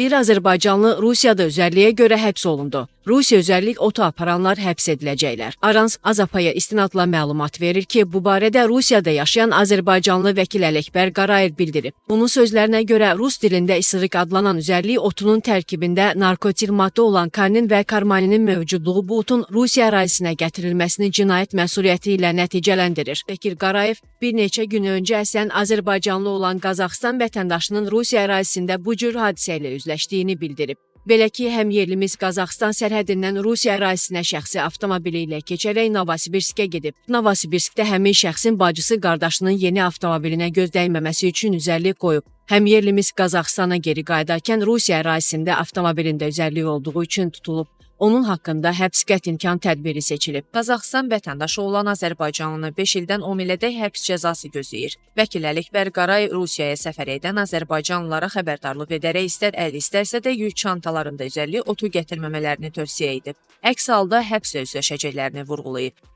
Bir Azərbaycanlı Rusiyada özəlliyə görə həbs olundu. Rusiya özəllik otu aparanlar həbs ediləcəklər. Arans Azapaya istinadla məlumat verir ki, bu barədə Rusiyada yaşayan Azərbaycanlı vəkil Ələkbər Qarayev bildirib. Onun sözlərinə görə rus dilində isırıq adlanan özəllik otunun tərkibində narkotik maddə olan karnin və karmaninin mövcudluğu bu otun Rusiya ərazisinə gətirilməsini cinayət məsuliyyəti ilə nəticələndirir. Vəkil Qarayev bir neçə gün öncə əslən Azərbaycanlı olan Qazaxıstan vətəndaşının Rusiya ərazisində bu cür hadisə ilə üzləşdiyini bildirib. Belə ki, həm yerlimiz Qazaxıstan sərhədindən Rusiya ərazisinə şəxsi avtomobili ilə keçərək Novosibirskə gedib. Novosibirskdə həmin şəxsin bacısı qardaşının yeni avtomobilinə göz dəyməməsi üçün üzərlik qoyub. Həm yerlimiz Qazaxıstana geri qayıdarkən Rusiya ərazisində avtomobilində üzərlik olduğu üçün tutulub. Onun haqqında həbs qətimkan tədbiri seçilib. Qazaxıstan vətəndaşı olan Azərbaycanlını 5 ildən 10 ilədək həbs cəzası gözləyir. Vəkil Ələkbər Qarayev Rusiyaya səfər edən Azərbaycanlılara xəbərdarlıq edərək istər əl istərsə də yük çantalarında üzərlik otu gətirməmələrini tövsiyə edib. Əks halda həbslə üzləşəcəklərini vurğulayıb.